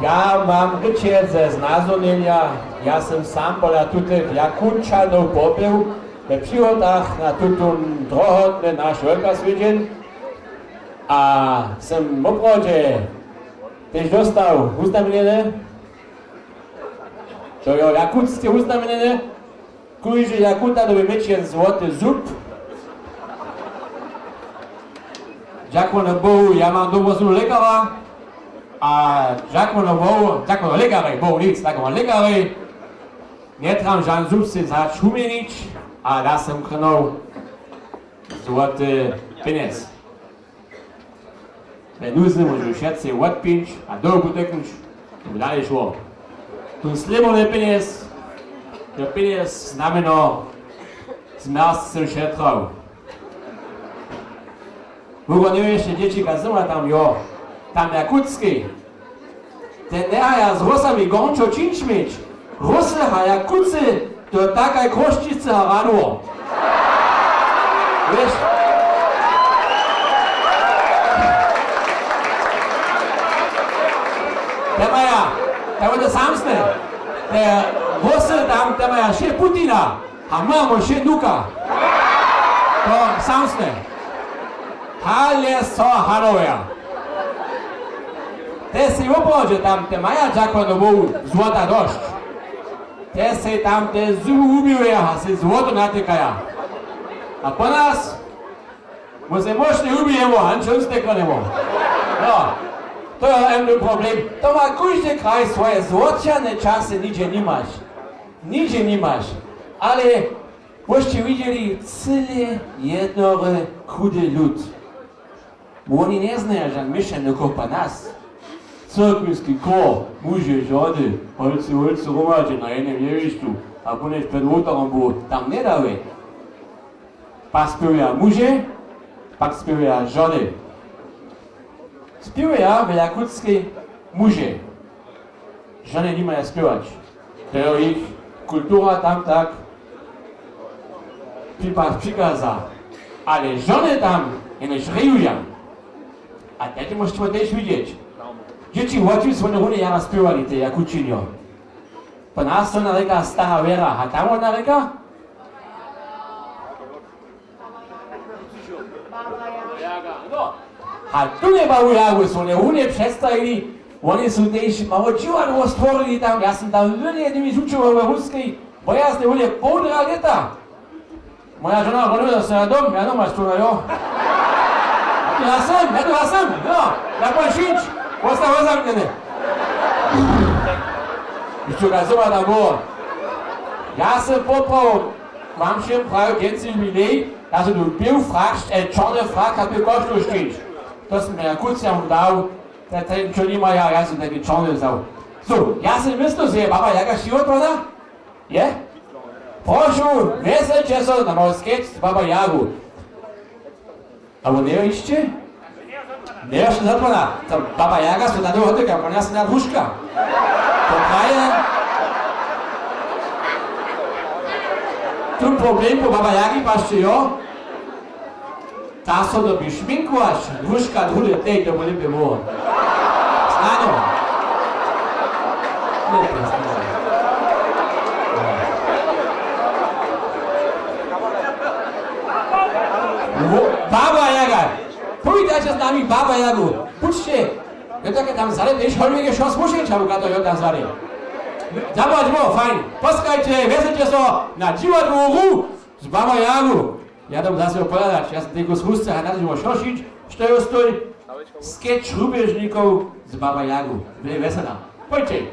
Ja mam ryčiec ze znázornenia, ja som sám bola tutych Jakutčanov pobył ve příhodách na tutun drohodne náš veľkosvedien a som opravde tež dostal uznamenenie, čo jo jakutské uznamenenie, kujže Jakutanovi mečien złoty zub. Ďakujem Bohu, ja mám dovoznu lekára a ďakujem Bohu, ďakujem lekárej, Bohu nic, ďakujem lekárej. Netrám žán zub si začumenič a dá som krnul złoty peniaz. Benúzne môžu všetci odpinč a dobu teknúť, to dalej šlo. Tu slibovný peniaz, to peniaz znamená zmerz som šetrov. Bogo nevieš, dečíka zima tam, jo, tam Jakutský. Ten nehaja s Rusami gončo činčmič. Rusy a Jakutci, to takaj kroštice a rano. Vieš? Der maja, der bude samsne. Der Rusy tam, der maja še Putina. A mamo še Nuka. To samsne. Ale so Hanoja. Te si upođe tam, te maja Đakonovu złota došć. Te se tam te zubu ubiju, a se złoto natekaja. A po nas, mu se mošne ubijemo, a nič usteknemo. No, to je jeden problem. To ma kujde kraj svoje złociane čase, niče nimaš. Niče nimaš. Ale, boście widzieli cyle jednore chudy lud. Bo oni ne znajo, že mišljenko pa nas. Crkvinski kor, muže, žody, holci romače na enem jevištu, a ponež pred oltarom bo tam ne dave. Pa spevja muže, pak spevja žody. Spevja v Jakutskej muže. Žene nimajo spevač. To je ich kultura tam tak prikaza. Ale žene tam jenež rejuja. A teď môžete tiež vidieť. Deti hoci svoje hune jara spievali, tie Jakutčinio. Pa nás to nareka Stará Vera. A tam ona reka? A tu nebavu Jagu, svoje hune predstavili. Oni sú tiež malo divadlo stvorili tam. Ja som tam veľmi jednými zúčoval v Ruskej. Bo ja ste hune poudra leta. Moja žena hovorila sa na dom, ja doma stvorila, jo. Ja sam, no, ja pojď šinč, postav ozamknene. Čo ga zoma tam bolo. Ja som popravo, mám všem pravi genci milej, ja som tu bil frak, čorne frak, a bil koštu šinč. To som ja kuciam dal, ten čo nima ja som taký čorne vzal. So, ja som myslel, že je baba Jaga životvorná? Je? Prošu, veselče so na môj sketch baba Jagu. Abo ne ešte? Ne ešte zatvorná. To baba Jaga sú tady hodeka, poňa sa na hruška. To kraje... Tu problém po baba Jagi pašte, jo? Tá so dobí šminku až hruška druhé tej, to boli by bolo. Snáňo. Baba Jaga! Povídajte s nami Baba Jagu! Buďte! Je také tam zade, než holvíke šo smušenča, to je tam zade. Zabaď mo, fajn! Poskajte, vezelte so na divadlu Hru z Baba Jagu! Ja tam zase opovedať, ja som tejko z Husce a nazývo Šošič, što je stoj sketch rubežníkov z Baba Jagu. Bude veselá. Poďte!